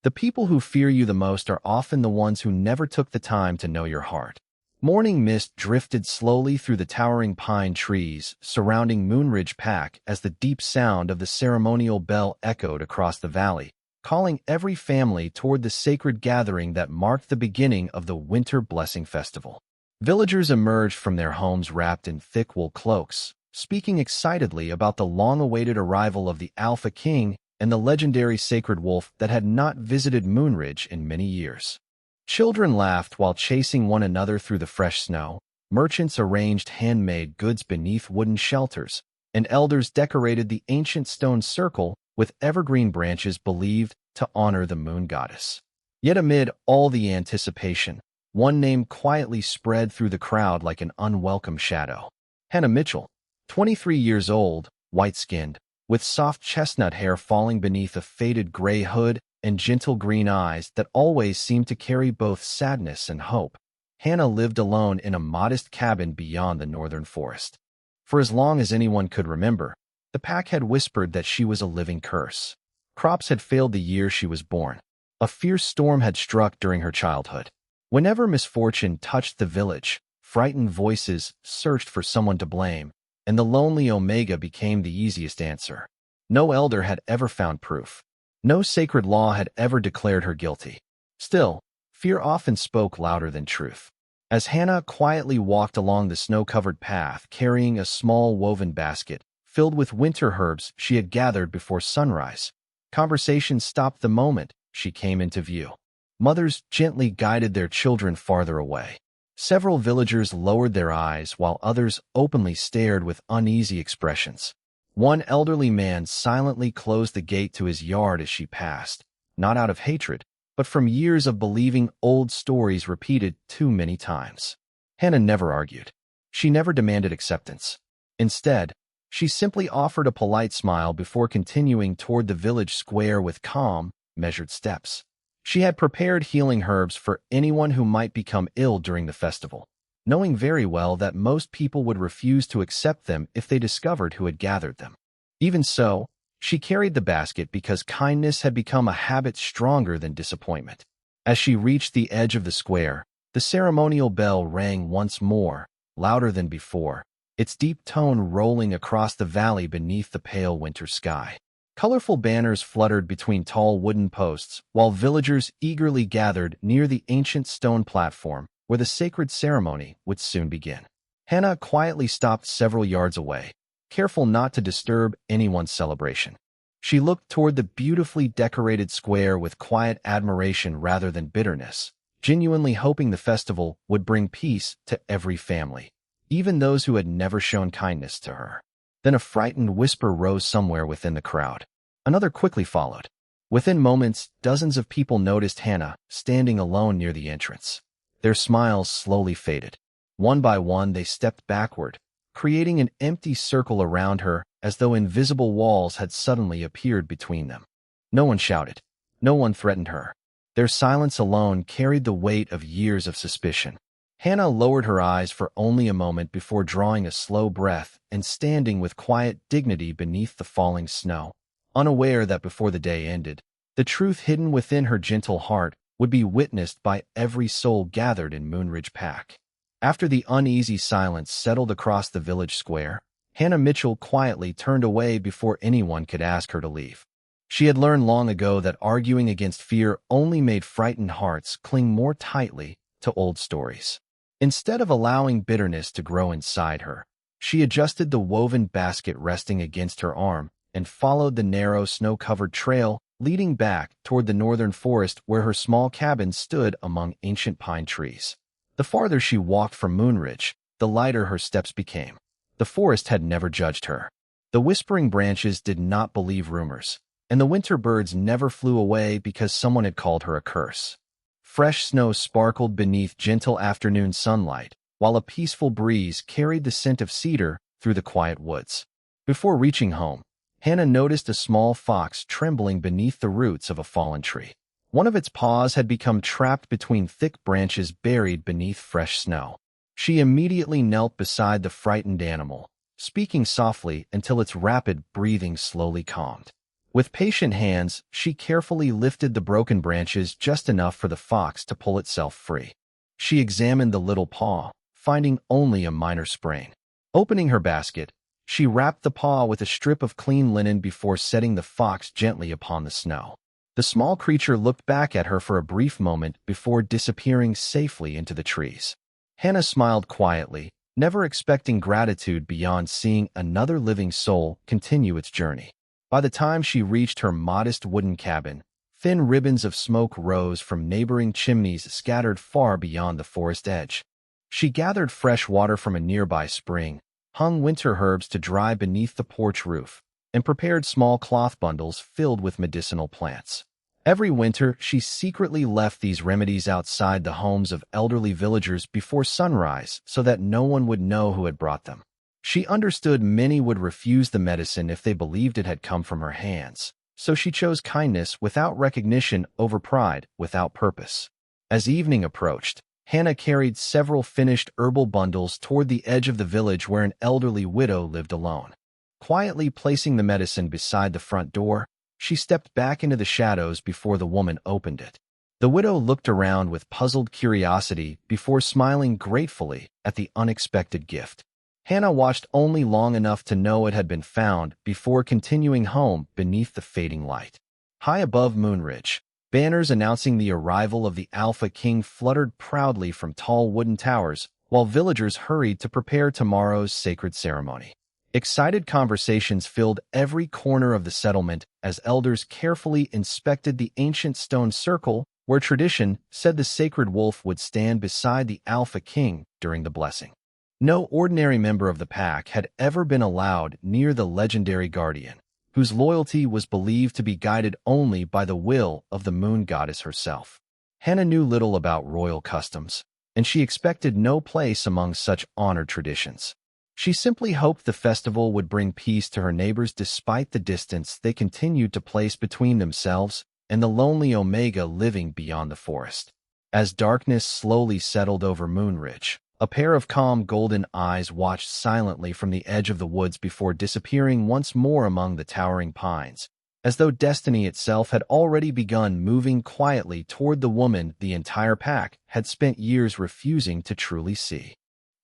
The people who fear you the most are often the ones who never took the time to know your heart. Morning mist drifted slowly through the towering pine trees surrounding Moonridge Pack as the deep sound of the ceremonial bell echoed across the valley, calling every family toward the sacred gathering that marked the beginning of the Winter Blessing Festival. Villagers emerged from their homes wrapped in thick wool cloaks, speaking excitedly about the long-awaited arrival of the Alpha King and the legendary sacred wolf that had not visited Moonridge in many years. Children laughed while chasing one another through the fresh snow, merchants arranged handmade goods beneath wooden shelters, and elders decorated the ancient stone circle with evergreen branches believed to honor the moon goddess. Yet amid all the anticipation, one name quietly spread through the crowd like an unwelcome shadow. Hannah Mitchell, 23 years old, white-skinned, with soft chestnut hair falling beneath a faded gray hood and gentle green eyes that always seemed to carry both sadness and hope. Hannah lived alone in a modest cabin beyond the northern forest. For as long as anyone could remember, the pack had whispered that she was a living curse. Crops had failed the year she was born. A fierce storm had struck during her childhood. Whenever misfortune touched the village, frightened voices searched for someone to blame, and the lonely Omega became the easiest answer. No elder had ever found proof. No sacred law had ever declared her guilty. Still, fear often spoke louder than truth. As Hannah quietly walked along the snow-covered path carrying a small woven basket filled with winter herbs she had gathered before sunrise, conversation stopped the moment she came into view. Mothers gently guided their children farther away. Several villagers lowered their eyes while others openly stared with uneasy expressions. One elderly man silently closed the gate to his yard as she passed, not out of hatred, but from years of believing old stories repeated too many times. Hannah never argued. She never demanded acceptance. Instead, she simply offered a polite smile before continuing toward the village square with calm, measured steps. She had prepared healing herbs for anyone who might become ill during the festival, knowing very well that most people would refuse to accept them if they discovered who had gathered them. Even so, she carried the basket because kindness had become a habit stronger than disappointment. As she reached the edge of the square, the ceremonial bell rang once more, louder than before, its deep tone rolling across the valley beneath the pale winter sky. Colorful banners fluttered between tall wooden posts, while villagers eagerly gathered near the ancient stone platform where the sacred ceremony would soon begin. Hannah quietly stopped several yards away, careful not to disturb anyone's celebration. She looked toward the beautifully decorated square with quiet admiration rather than bitterness, genuinely hoping the festival would bring peace to every family, even those who had never shown kindness to her. Then a frightened whisper rose somewhere within the crowd. Another quickly followed. Within moments, dozens of people noticed Hannah standing alone near the entrance. Their smiles slowly faded. One by one, they stepped backward, creating an empty circle around her as though invisible walls had suddenly appeared between them. No one shouted. No one threatened her. Their silence alone carried the weight of years of suspicion. Hannah lowered her eyes for only a moment before drawing a slow breath and standing with quiet dignity beneath the falling snow, unaware that before the day ended, the truth hidden within her gentle heart would be witnessed by every soul gathered in Moonridge Pack. After the uneasy silence settled across the village square, Hannah Mitchell quietly turned away before anyone could ask her to leave. She had learned long ago that arguing against fear only made frightened hearts cling more tightly to old stories. Instead of allowing bitterness to grow inside her, she adjusted the woven basket resting against her arm and followed the narrow snow-covered trail leading back toward the northern forest where her small cabin stood among ancient pine trees. The farther she walked from Moonridge, the lighter her steps became. The forest had never judged her. The whispering branches did not believe rumors, and the winter birds never flew away because someone had called her a curse. Fresh snow sparkled beneath gentle afternoon sunlight, while a peaceful breeze carried the scent of cedar through the quiet woods. Before reaching home, Hannah noticed a small fox trembling beneath the roots of a fallen tree. One of its paws had become trapped between thick branches buried beneath fresh snow. She immediately knelt beside the frightened animal, speaking softly until its rapid breathing slowly calmed. With patient hands, she carefully lifted the broken branches just enough for the fox to pull itself free. She examined the little paw, finding only a minor sprain. Opening her basket, she wrapped the paw with a strip of clean linen before setting the fox gently upon the snow. The small creature looked back at her for a brief moment before disappearing safely into the trees. Hannah smiled quietly, never expecting gratitude beyond seeing another living soul continue its journey. By the time she reached her modest wooden cabin, thin ribbons of smoke rose from neighboring chimneys scattered far beyond the forest edge. She gathered fresh water from a nearby spring, hung winter herbs to dry beneath the porch roof, and prepared small cloth bundles filled with medicinal plants. Every winter, she secretly left these remedies outside the homes of elderly villagers before sunrise so that no one would know who had brought them. She understood many would refuse the medicine if they believed it had come from her hands, so she chose kindness without recognition over pride without purpose. As evening approached, Hannah carried several finished herbal bundles toward the edge of the village where an elderly widow lived alone. Quietly placing the medicine beside the front door, she stepped back into the shadows before the woman opened it. The widow looked around with puzzled curiosity before smiling gratefully at the unexpected gift. Hannah watched only long enough to know it had been found before continuing home beneath the fading light. High above Moonridge, banners announcing the arrival of the Alpha King fluttered proudly from tall wooden towers, while villagers hurried to prepare tomorrow's sacred ceremony. Excited conversations filled every corner of the settlement as elders carefully inspected the ancient stone circle where tradition said the sacred wolf would stand beside the Alpha King during the blessing. No ordinary member of the pack had ever been allowed near the legendary guardian, whose loyalty was believed to be guided only by the will of the moon goddess herself. Hannah knew little about royal customs, and she expected no place among such honored traditions. She simply hoped the festival would bring peace to her neighbors despite the distance they continued to place between themselves and the lonely Omega living beyond the forest. As darkness slowly settled over Moonridge, a pair of calm golden eyes watched silently from the edge of the woods before disappearing once more among the towering pines, as though destiny itself had already begun moving quietly toward the woman the entire pack had spent years refusing to truly see.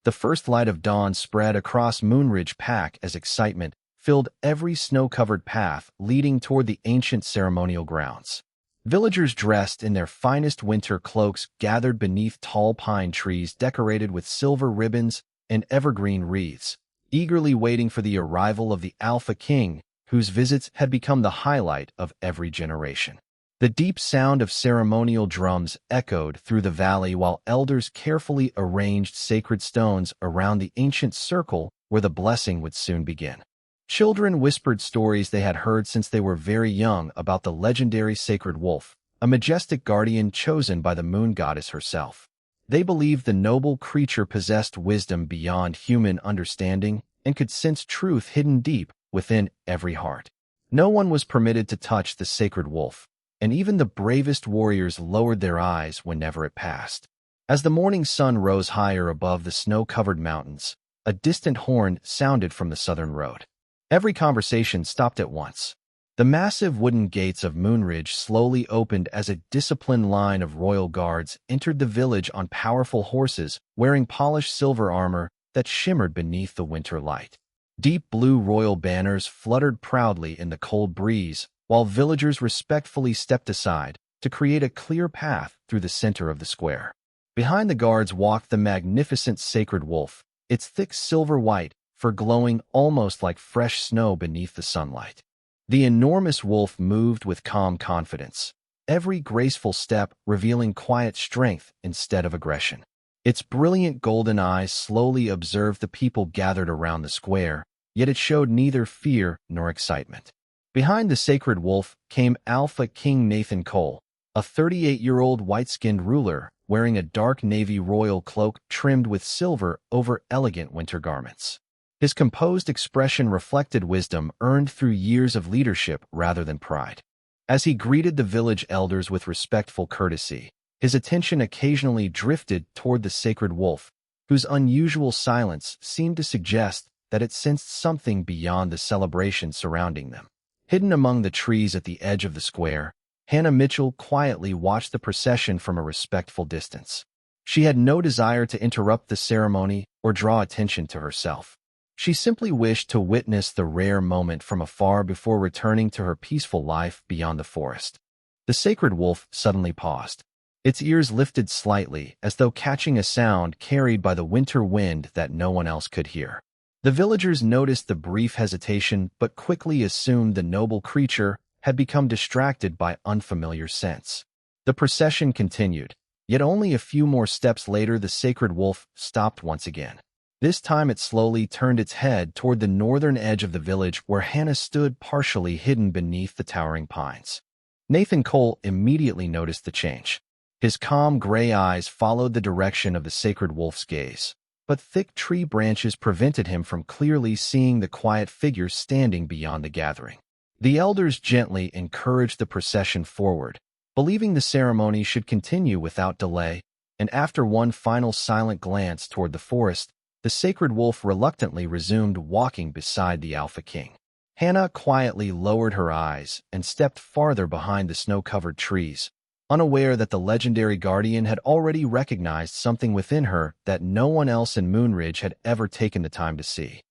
The first light of dawn spread across Moonridge Pack as excitement filled every snow-covered path leading toward the ancient ceremonial grounds. Villagers dressed in their finest winter cloaks gathered beneath tall pine trees decorated with silver ribbons and evergreen wreaths, eagerly waiting for the arrival of the Alpha King, whose visits had become the highlight of every generation. The deep sound of ceremonial drums echoed through the valley while elders carefully arranged sacred stones around the ancient circle where the blessing would soon begin. Children whispered stories they had heard since they were very young about the legendary sacred wolf, a majestic guardian chosen by the moon goddess herself. They believed the noble creature possessed wisdom beyond human understanding and could sense truth hidden deep within every heart. No one was permitted to touch the sacred wolf, and even the bravest warriors lowered their eyes whenever it passed. As the morning sun rose higher above the snow-covered mountains, a distant horn sounded from the southern road. Every conversation stopped at once. The massive wooden gates of Moonridge slowly opened as a disciplined line of royal guards entered the village on powerful horses wearing polished silver armor that shimmered beneath the winter light. Deep blue royal banners fluttered proudly in the cold breeze, while villagers respectfully stepped aside to create a clear path through the center of the square. Behind the guards walked the magnificent sacred wolf, its thick silver white fur glowing almost like fresh snow beneath the sunlight. The enormous wolf moved with calm confidence, every graceful step revealing quiet strength instead of aggression. Its brilliant golden eyes slowly observed the people gathered around the square, yet it showed neither fear nor excitement. Behind the sacred wolf came Alpha King Nathan Cole, a 38-year-old white-skinned ruler wearing a dark navy royal cloak trimmed with silver over elegant winter garments. His composed expression reflected wisdom earned through years of leadership rather than pride. As he greeted the village elders with respectful courtesy, his attention occasionally drifted toward the sacred wolf, whose unusual silence seemed to suggest that it sensed something beyond the celebration surrounding them. Hidden among the trees at the edge of the square, Hannah Mitchell quietly watched the procession from a respectful distance. She had no desire to interrupt the ceremony or draw attention to herself. She simply wished to witness the rare moment from afar before returning to her peaceful life beyond the forest. The sacred wolf suddenly paused. Its ears lifted slightly, as though catching a sound carried by the winter wind that no one else could hear. The villagers noticed the brief hesitation but quickly assumed the noble creature had become distracted by unfamiliar scents. The procession continued, yet only a few more steps later the sacred wolf stopped once again. This time it slowly turned its head toward the northern edge of the village where Hannah stood partially hidden beneath the towering pines. Nathan Cole immediately noticed the change. His calm gray eyes followed the direction of the sacred wolf's gaze, but thick tree branches prevented him from clearly seeing the quiet figure standing beyond the gathering. The elders gently encouraged the procession forward, believing the ceremony should continue without delay, and after one final silent glance toward the forest, the sacred wolf reluctantly resumed walking beside the Alpha King. Hannah quietly lowered her eyes and stepped farther behind the snow-covered trees, unaware that the legendary guardian had already recognized something within her that no one else in Moonridge had ever taken the time to see.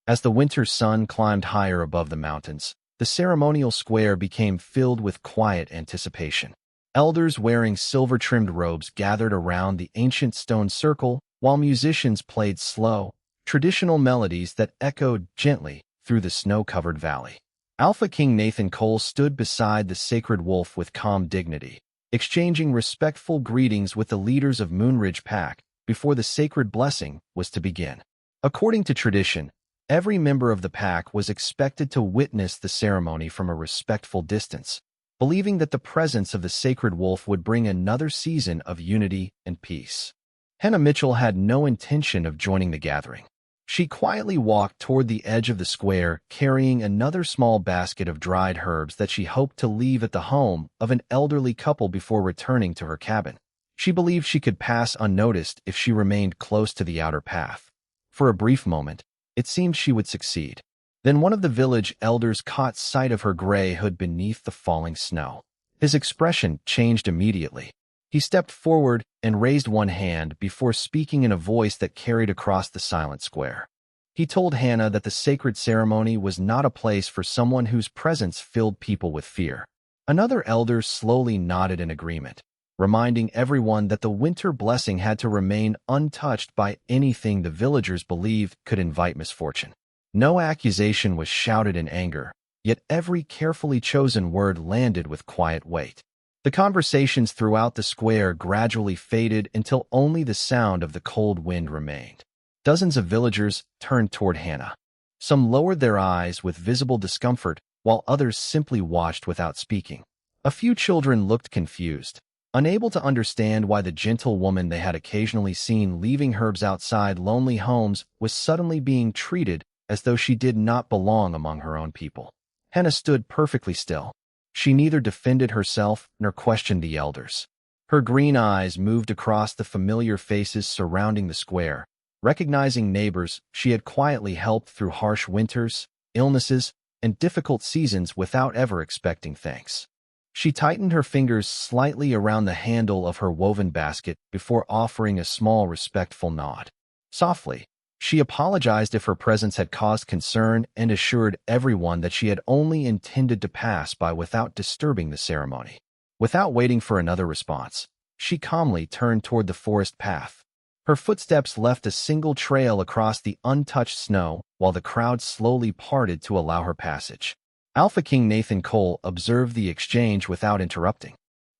As the winter sun climbed higher above the mountains, the ceremonial square became filled with quiet anticipation. Elders wearing silver-trimmed robes gathered around the ancient stone circle, while musicians played slow, traditional melodies that echoed gently through the snow-covered valley. Alpha King Nathan Cole stood beside the sacred wolf with calm dignity, exchanging respectful greetings with the leaders of Moonridge Pack before the sacred blessing was to begin. According to tradition, every member of the pack was expected to witness the ceremony from a respectful distance, believing that the presence of the sacred wolf would bring another season of unity and peace. Hannah Mitchell had no intention of joining the gathering. She quietly walked toward the edge of the square, carrying another small basket of dried herbs that she hoped to leave at the home of an elderly couple before returning to her cabin. She believed she could pass unnoticed if she remained close to the outer path. For a brief moment, it seemed she would succeed. Then one of the village elders caught sight of her gray hood beneath the falling snow. His expression changed immediately. He stepped forward and raised one hand before speaking in a voice that carried across the silent square. He told Hannah that the sacred ceremony was not a place for someone whose presence filled people with fear. Another elder slowly nodded in agreement, reminding everyone that the winter blessing had to remain untouched by anything the villagers believed could invite misfortune. No accusation was shouted in anger, yet every carefully chosen word landed with quiet weight. The conversations throughout the square gradually faded until only the sound of the cold wind remained. Dozens of villagers turned toward Hannah. Some lowered their eyes with visible discomfort, while others simply watched without speaking. A few children looked confused, unable to understand why the gentle woman they had occasionally seen leaving herbs outside lonely homes was suddenly being treated as though she did not belong among her own people. Hannah stood perfectly still. She neither defended herself nor questioned the elders. Her green eyes moved across the familiar faces surrounding the square, recognizing neighbors she had quietly helped through harsh winters, illnesses, and difficult seasons without ever expecting thanks. She tightened her fingers slightly around the handle of her woven basket before offering a small respectful nod. Softly, she apologized if her presence had caused concern and assured everyone that she had only intended to pass by without disturbing the ceremony. Without waiting for another response, she calmly turned toward the forest path. Her footsteps left a single trail across the untouched snow while the crowd slowly parted to allow her passage. Alpha King Nathan Cole observed the exchange without interrupting.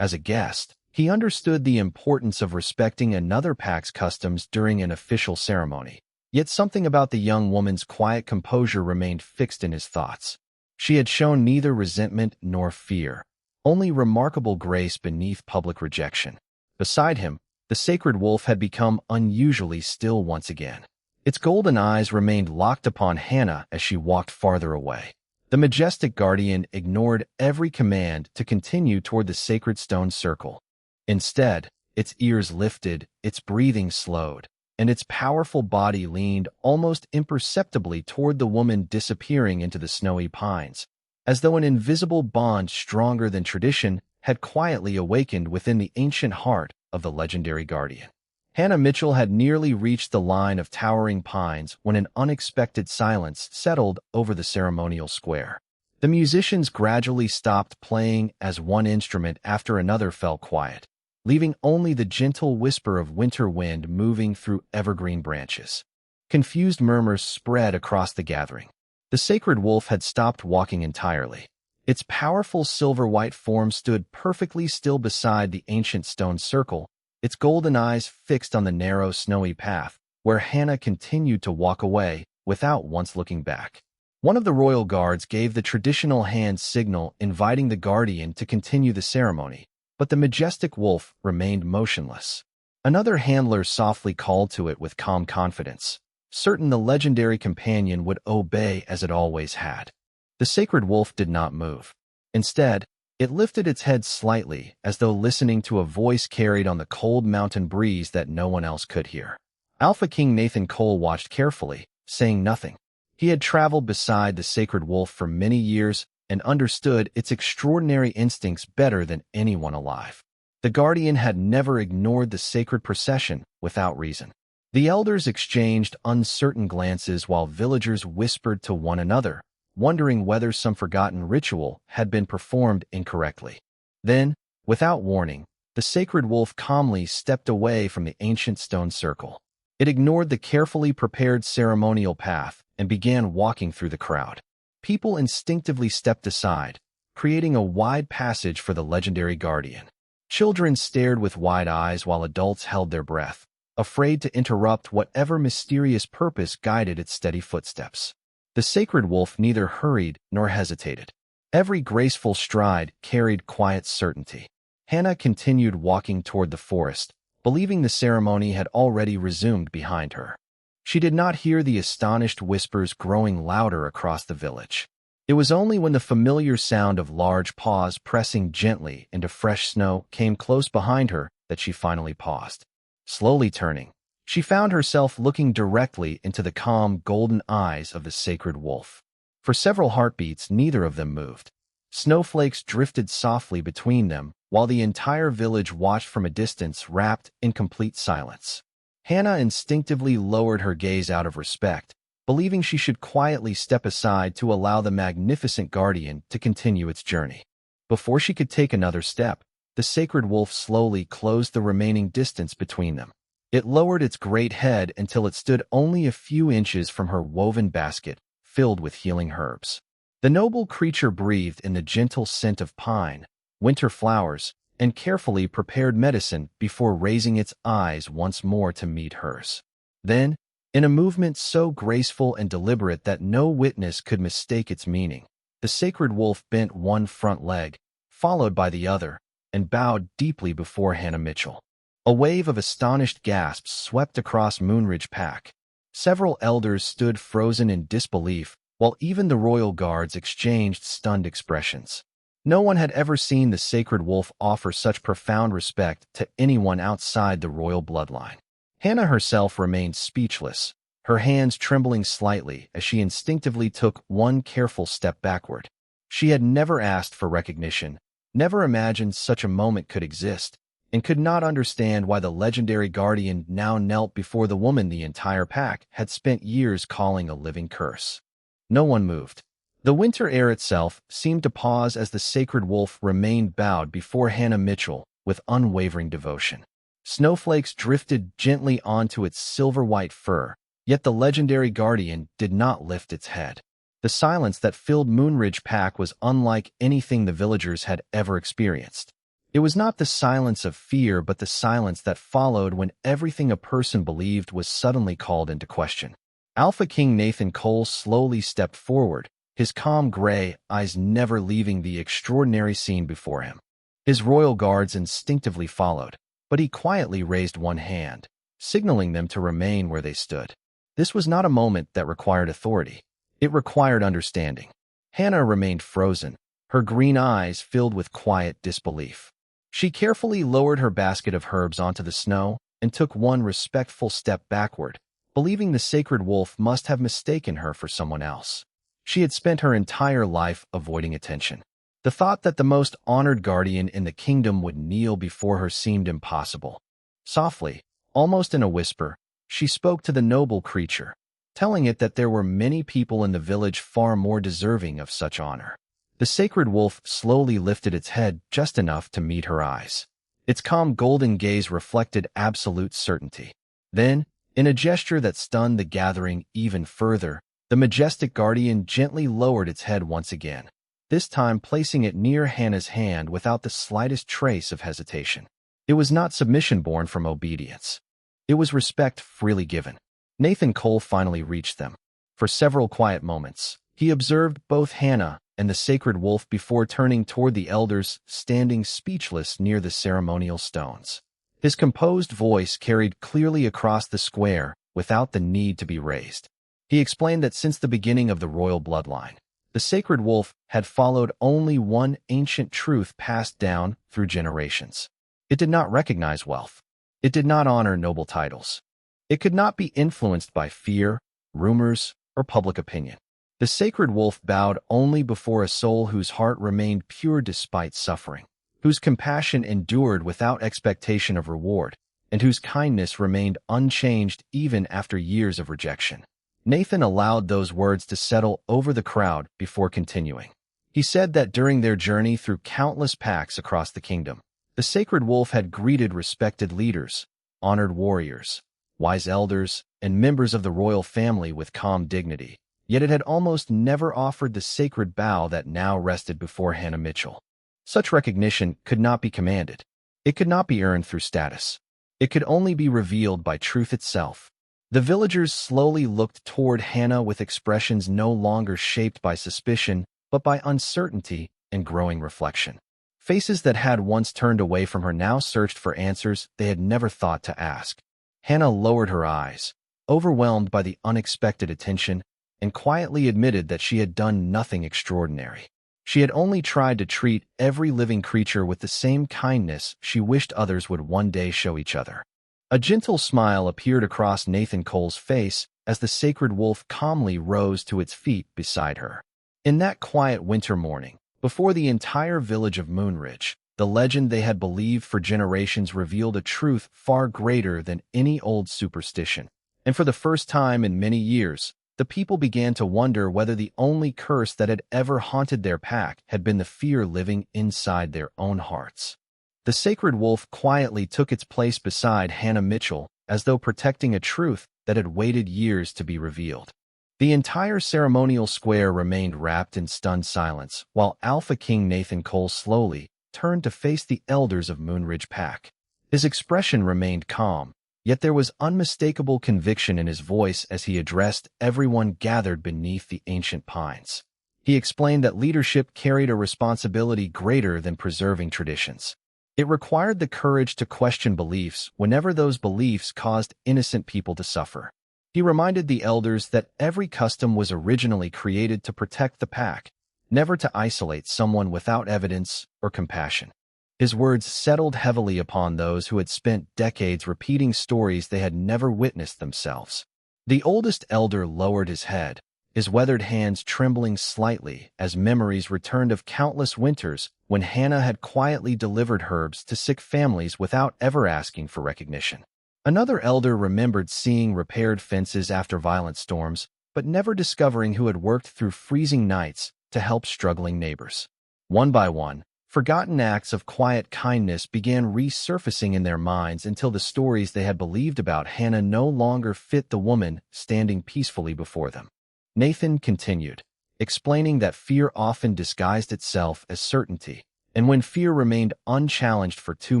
As a guest, he understood the importance of respecting another pack's customs during an official ceremony. Yet something about the young woman's quiet composure remained fixed in his thoughts. She had shown neither resentment nor fear, only remarkable grace beneath public rejection. Beside him, the sacred wolf had become unusually still once again. Its golden eyes remained locked upon Hannah as she walked farther away. The majestic guardian ignored every command to continue toward the sacred stone circle. Instead, its ears lifted, its breathing slowed, and its powerful body leaned almost imperceptibly toward the woman disappearing into the snowy pines. as though an invisible bond stronger than tradition had quietly awakened within the ancient heart of the legendary guardian. Hannah Mitchell had nearly reached the line of towering pines when an unexpected silence settled over the ceremonial square. The musicians gradually stopped playing as one instrument after another fell quiet, leaving only the gentle whisper of winter wind moving through evergreen branches. Confused murmurs spread across the gathering. The sacred wolf had stopped walking entirely. Its powerful silver-white form stood perfectly still beside the ancient stone circle, its golden eyes fixed on the narrow, snowy path, where Hannah continued to walk away without once looking back. One of the royal guards gave the traditional hand signal inviting the guardian to continue the ceremony, but the majestic wolf remained motionless. Another handler softly called to it with calm confidence, certain the legendary companion would obey as it always had. The sacred wolf did not move. Instead, it lifted its head slightly, as though listening to a voice carried on the cold mountain breeze that no one else could hear. Alpha King Nathan Cole watched carefully, saying nothing. He had traveled beside the sacred wolf for many years and understood its extraordinary instincts better than anyone alive. The guardian had never ignored the sacred procession without reason. The elders exchanged uncertain glances while villagers whispered to one another, wondering whether some forgotten ritual had been performed incorrectly. Then, without warning, the sacred wolf calmly stepped away from the ancient stone circle. It ignored the carefully prepared ceremonial path and began walking through the crowd. People instinctively stepped aside, creating a wide passage for the legendary guardian. Children stared with wide eyes while adults held their breath, afraid to interrupt whatever mysterious purpose guided its steady footsteps. The sacred wolf neither hurried nor hesitated. Every graceful stride carried quiet certainty. Hannah continued walking toward the forest, believing the ceremony had already resumed behind her. She did not hear the astonished whispers growing louder across the village. It was only when the familiar sound of large paws pressing gently into fresh snow came close behind her that she finally paused. Slowly turning, she found herself looking directly into the calm, golden eyes of the sacred wolf. For several heartbeats, neither of them moved. Snowflakes drifted softly between them, while the entire village watched from a distance, wrapped in complete silence. Hannah instinctively lowered her gaze out of respect, believing she should quietly step aside to allow the magnificent guardian to continue its journey. Before she could take another step, the sacred wolf slowly closed the remaining distance between them. It lowered its great head until it stood only a few inches from her woven basket, filled with healing herbs. The noble creature breathed in the gentle scent of pine, winter flowers, and carefully prepared medicine before raising its eyes once more to meet hers. Then, in a movement so graceful and deliberate that no witness could mistake its meaning, the sacred wolf bent one front leg, followed by the other, and bowed deeply before Hannah Mitchell. A wave of astonished gasps swept across Moonridge Pack. Several elders stood frozen in disbelief, while even the royal guards exchanged stunned expressions. No one had ever seen the sacred wolf offer such profound respect to anyone outside the royal bloodline. Hannah herself remained speechless, her hands trembling slightly as she instinctively took one careful step backward. She had never asked for recognition, never imagined such a moment could exist, and could not understand why the legendary guardian now knelt before the woman the entire pack had spent years calling a living curse. No one moved. The winter air itself seemed to pause as the sacred wolf remained bowed before Hannah Mitchell with unwavering devotion. Snowflakes drifted gently onto its silver-white fur, yet the legendary guardian did not lift its head. The silence that filled Moonridge Pack was unlike anything the villagers had ever experienced. It was not the silence of fear, but the silence that followed when everything a person believed was suddenly called into question. Alpha King Nathan Cole slowly stepped forward, his calm gray eyes never leaving the extraordinary scene before him. His royal guards instinctively followed, but he quietly raised one hand, signaling them to remain where they stood. This was not a moment that required authority. It required understanding. Hannah remained frozen, her green eyes filled with quiet disbelief. She carefully lowered her basket of herbs onto the snow and took one respectful step backward, believing the sacred wolf must have mistaken her for someone else. She had spent her entire life avoiding attention. The thought that the most honored guardian in the kingdom would kneel before her seemed impossible. Softly, almost in a whisper, she spoke to the noble creature, telling it that there were many people in the village far more deserving of such honor. The sacred wolf slowly lifted its head just enough to meet her eyes. Its calm golden gaze reflected absolute certainty. Then, in a gesture that stunned the gathering even further, the majestic guardian gently lowered its head once again, this time placing it near Hannah's hand without the slightest trace of hesitation. It was not submission born from obedience. It was respect freely given. Nathan Cole finally reached them. For several quiet moments, he observed both Hannah and the sacred wolf before turning toward the elders standing speechless near the ceremonial stones. His composed voice carried clearly across the square without the need to be raised. He explained that since the beginning of the royal bloodline, the sacred wolf had followed only one ancient truth passed down through generations. It did not recognize wealth. It did not honor noble titles. It could not be influenced by fear, rumors, or public opinion. The sacred wolf bowed only before a soul whose heart remained pure despite suffering, whose compassion endured without expectation of reward, and whose kindness remained unchanged even after years of rejection. Nathan allowed those words to settle over the crowd before continuing. He said that during their journey through countless packs across the kingdom, the sacred wolf had greeted respected leaders, honored warriors, wise elders, and members of the royal family with calm dignity. Yet it had almost never offered the sacred bow that now rested before Hannah Mitchell. Such recognition could not be commanded. It could not be earned through status. It could only be revealed by truth itself. The villagers slowly looked toward Hannah with expressions no longer shaped by suspicion, but by uncertainty and growing reflection. Faces that had once turned away from her now searched for answers they had never thought to ask. Hannah lowered her eyes, overwhelmed by the unexpected attention, and quietly admitted that she had done nothing extraordinary. She had only tried to treat every living creature with the same kindness she wished others would one day show each other. A gentle smile appeared across Nathan Cole's face as the sacred wolf calmly rose to its feet beside her. In that quiet winter morning, before the entire village of Moonridge, the legend they had believed for generations revealed a truth far greater than any old superstition. And for the first time in many years, the people began to wonder whether the only curse that had ever haunted their pack had been the fear living inside their own hearts. The sacred wolf quietly took its place beside Hannah Mitchell, as though protecting a truth that had waited years to be revealed. The entire ceremonial square remained wrapped in stunned silence, while Alpha King Nathan Cole slowly turned to face the elders of Moonridge Pack. His expression remained calm, yet there was unmistakable conviction in his voice as he addressed everyone gathered beneath the ancient pines. He explained that leadership carried a responsibility greater than preserving traditions. It required the courage to question beliefs whenever those beliefs caused innocent people to suffer. He reminded the elders that every custom was originally created to protect the pack, never to isolate someone without evidence or compassion. His words settled heavily upon those who had spent decades repeating stories they had never witnessed themselves. The oldest elder lowered his head, his weathered hands trembling slightly as memories returned of countless winters when Hannah had quietly delivered herbs to sick families without ever asking for recognition. Another elder remembered seeing repaired fences after violent storms, but never discovering who had worked through freezing nights to help struggling neighbors. One by one, forgotten acts of quiet kindness began resurfacing in their minds until the stories they had believed about Hannah no longer fit the woman standing peacefully before them. Nathan continued, explaining that fear often disguised itself as certainty, and when fear remained unchallenged for too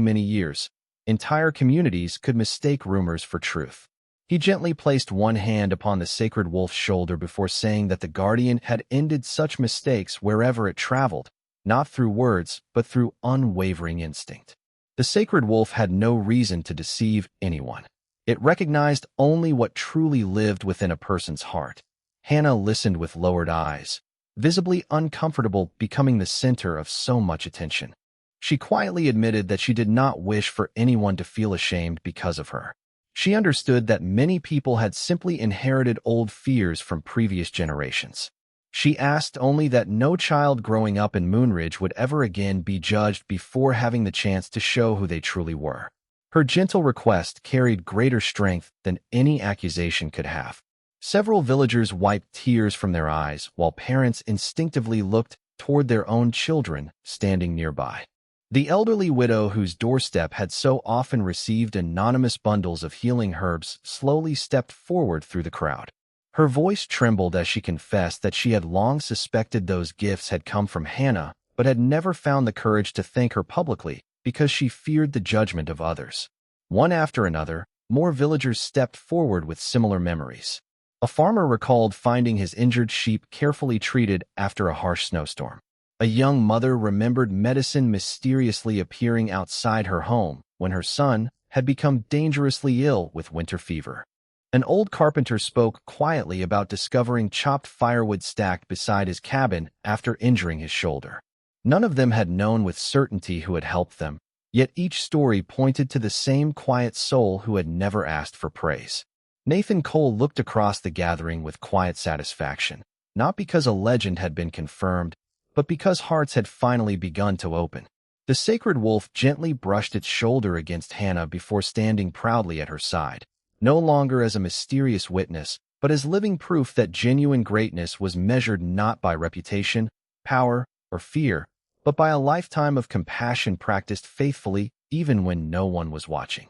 many years, entire communities could mistake rumors for truth. He gently placed one hand upon the sacred wolf's shoulder before saying that the guardian had ended such mistakes wherever it traveled, not through words, but through unwavering instinct. The sacred wolf had no reason to deceive anyone. It recognized only what truly lived within a person's heart. Hannah listened with lowered eyes, visibly uncomfortable becoming the center of so much attention. She quietly admitted that she did not wish for anyone to feel ashamed because of her. She understood that many people had simply inherited old fears from previous generations. She asked only that no child growing up in Moonridge would ever again be judged before having the chance to show who they truly were. Her gentle request carried greater strength than any accusation could have. Several villagers wiped tears from their eyes, while parents instinctively looked toward their own children standing nearby. The elderly widow whose doorstep had so often received anonymous bundles of healing herbs slowly stepped forward through the crowd. Her voice trembled as she confessed that she had long suspected those gifts had come from Hannah, but had never found the courage to thank her publicly because she feared the judgment of others. One after another, more villagers stepped forward with similar memories. A farmer recalled finding his injured sheep carefully treated after a harsh snowstorm. A young mother remembered medicine mysteriously appearing outside her home when her son had become dangerously ill with winter fever. An old carpenter spoke quietly about discovering chopped firewood stacked beside his cabin after injuring his shoulder. None of them had known with certainty who had helped them, yet each story pointed to the same quiet soul who had never asked for praise. Nathan Cole looked across the gathering with quiet satisfaction, not because a legend had been confirmed, but because hearts had finally begun to open. The sacred wolf gently brushed its shoulder against Hannah before standing proudly at her side, no longer as a mysterious witness, but as living proof that genuine greatness was measured not by reputation, power, or fear, but by a lifetime of compassion practiced faithfully even when no one was watching.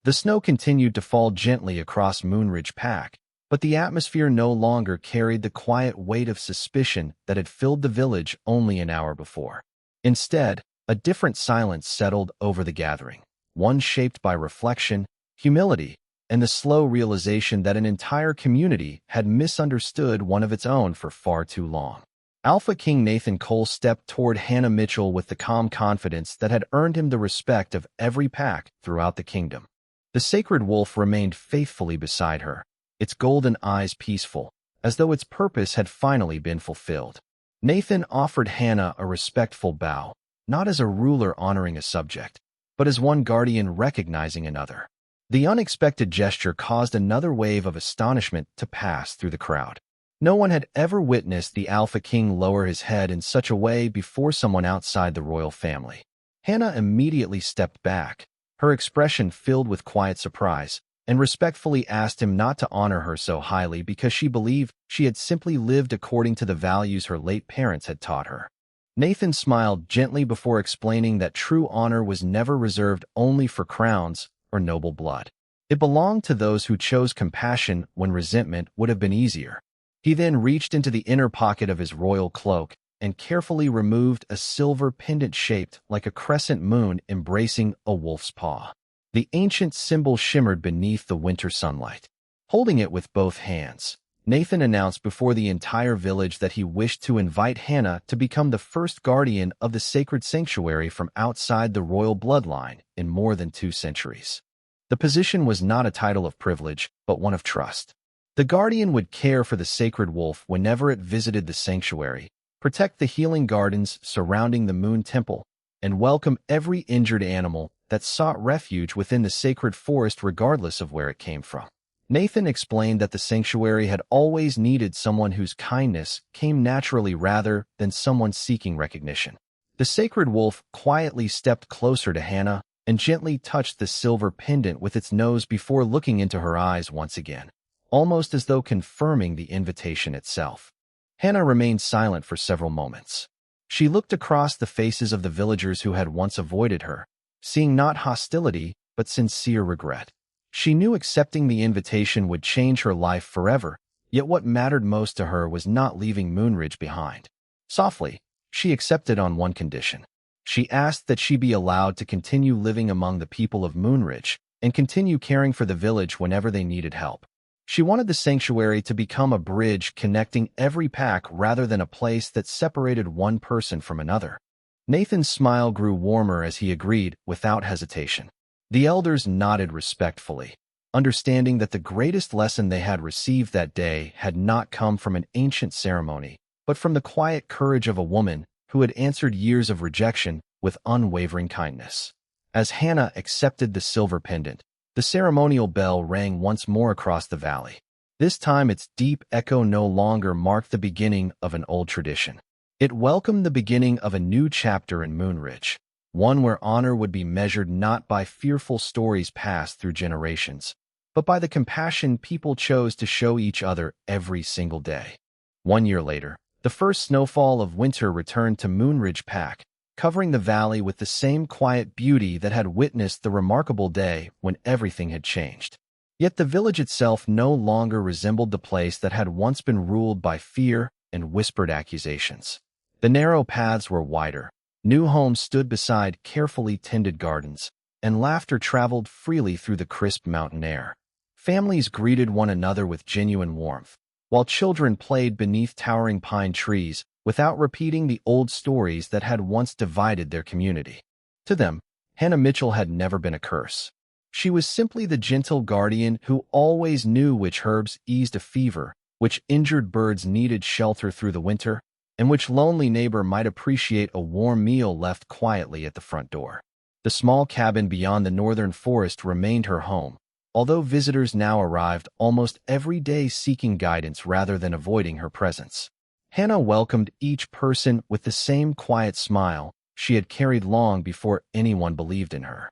The snow continued to fall gently across Moonridge Pack, but the atmosphere no longer carried the quiet weight of suspicion that had filled the village only an hour before. Instead, a different silence settled over the gathering, one shaped by reflection, humility, and the slow realization that an entire community had misunderstood one of its own for far too long. Alpha King Nathan Cole stepped toward Hannah Mitchell with the calm confidence that had earned him the respect of every pack throughout the kingdom. The sacred wolf remained faithfully beside her, its golden eyes peaceful, as though its purpose had finally been fulfilled. Nathan offered Hannah a respectful bow, not as a ruler honoring a subject, but as one guardian recognizing another. The unexpected gesture caused another wave of astonishment to pass through the crowd. No one had ever witnessed the Alpha King lower his head in such a way before someone outside the royal family. Hannah immediately stepped back, her expression filled with quiet surprise, and respectfully asked him not to honor her so highly because she believed she had simply lived according to the values her late parents had taught her. Nathan smiled gently before explaining that true honor was never reserved only for crowns or noble blood. It belonged to those who chose compassion when resentment would have been easier. He then reached into the inner pocket of his royal cloak and carefully removed a silver pendant shaped like a crescent moon embracing a wolf's paw. The ancient symbol shimmered beneath the winter sunlight. Holding it with both hands, Nathan announced before the entire village that he wished to invite Hannah to become the first guardian of the sacred sanctuary from outside the royal bloodline in more than 2 centuries. The position was not a title of privilege, but one of trust. The guardian would care for the sacred wolf whenever it visited the sanctuary, protect the healing gardens surrounding the moon temple, and welcome every injured animal that sought refuge within the sacred forest regardless of where it came from. Nathan explained that the sanctuary had always needed someone whose kindness came naturally rather than someone seeking recognition. The sacred wolf quietly stepped closer to Hannah and gently touched the silver pendant with its nose before looking into her eyes once again, almost as though confirming the invitation itself. Hannah remained silent for several moments. She looked across the faces of the villagers who had once avoided her, seeing not hostility but sincere regret. She knew accepting the invitation would change her life forever, yet what mattered most to her was not leaving Moonridge behind. Softly, she accepted on one condition. She asked that she be allowed to continue living among the people of Moonridge and continue caring for the village whenever they needed help. She wanted the sanctuary to become a bridge connecting every pack rather than a place that separated one person from another. Nathan's smile grew warmer as he agreed without hesitation. The elders nodded respectfully, understanding that the greatest lesson they had received that day had not come from an ancient ceremony, but from the quiet courage of a woman who had answered years of rejection with unwavering kindness. As Hannah accepted the silver pendant, the ceremonial bell rang once more across the valley. This time its deep echo no longer marked the beginning of an old tradition. It welcomed the beginning of a new chapter in Moonridge, one where honor would be measured not by fearful stories passed through generations, but by the compassion people chose to show each other every single day. 1 year later, the first snowfall of winter returned to Moonridge Pack, covering the valley with the same quiet beauty that had witnessed the remarkable day when everything had changed. Yet the village itself no longer resembled the place that had once been ruled by fear and whispered accusations. The narrow paths were wider, new homes stood beside carefully tended gardens, and laughter traveled freely through the crisp mountain air. Families greeted one another with genuine warmth, while children played beneath towering pine trees without repeating the old stories that had once divided their community. To them, Hannah Mitchell had never been a curse. She was simply the gentle guardian who always knew which herbs eased a fever, which injured birds needed shelter through the winter, and which lonely neighbor might appreciate a warm meal left quietly at the front door. The small cabin beyond the northern forest remained her home, although visitors now arrived almost every day seeking guidance rather than avoiding her presence. Hannah welcomed each person with the same quiet smile she had carried long before anyone believed in her.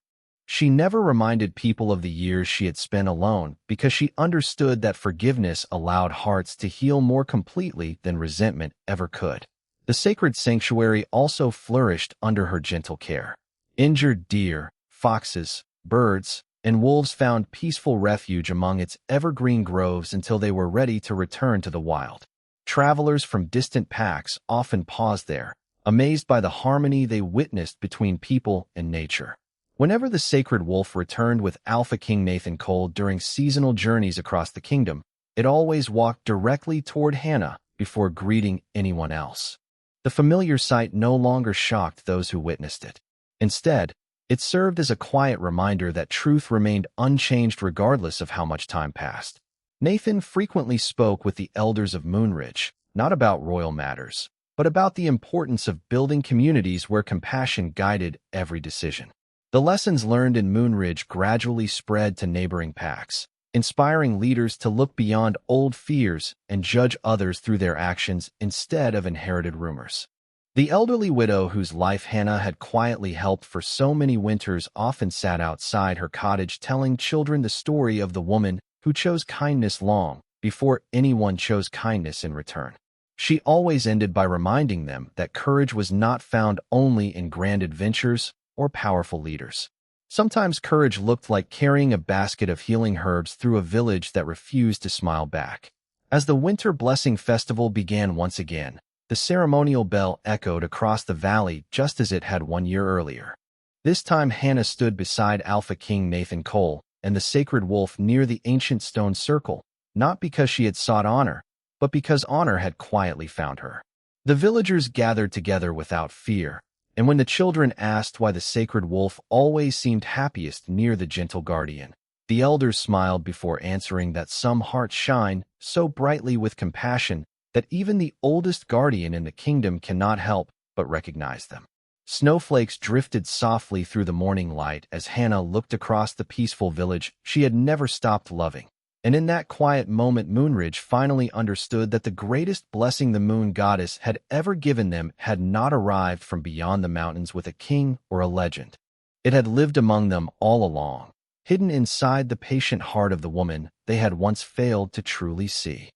She never reminded people of the years she had spent alone because she understood that forgiveness allowed hearts to heal more completely than resentment ever could. The sacred sanctuary also flourished under her gentle care. Injured deer, foxes, birds, and wolves found peaceful refuge among its evergreen groves until they were ready to return to the wild. Travelers from distant packs often paused there, amazed by the harmony they witnessed between people and nature. Whenever the sacred wolf returned with Alpha King Nathan Cole during seasonal journeys across the kingdom, it always walked directly toward Hannah before greeting anyone else. The familiar sight no longer shocked those who witnessed it. Instead, it served as a quiet reminder that truth remained unchanged regardless of how much time passed. Nathan frequently spoke with the elders of Moonridge, not about royal matters, but about the importance of building communities where compassion guided every decision. The lessons learned in Moonridge gradually spread to neighboring packs, inspiring leaders to look beyond old fears and judge others through their actions instead of inherited rumors. The elderly widow whose life Hannah had quietly helped for so many winters often sat outside her cottage telling children the story of the woman who chose kindness long before anyone chose kindness in return. She always ended by reminding them that courage was not found only in grand adventures or powerful leaders. Sometimes courage looked like carrying a basket of healing herbs through a village that refused to smile back. As the Winter Blessing Festival began once again, the ceremonial bell echoed across the valley just as it had 1 year earlier. This time Hannah stood beside Alpha King Nathan Cole and the sacred wolf near the ancient stone circle, not because she had sought honor, but because honor had quietly found her. The villagers gathered together without fear, and when the children asked why the sacred wolf always seemed happiest near the gentle guardian, the elders smiled before answering that some hearts shine so brightly with compassion that even the oldest guardian in the kingdom cannot help but recognize them. Snowflakes drifted softly through the morning light as Hannah looked across the peaceful village she had never stopped loving. And in that quiet moment Moonridge finally understood that the greatest blessing the moon goddess had ever given them had not arrived from beyond the mountains with a king or a legend. It had lived among them all along, hidden inside the patient heart of the woman they had once failed to truly see.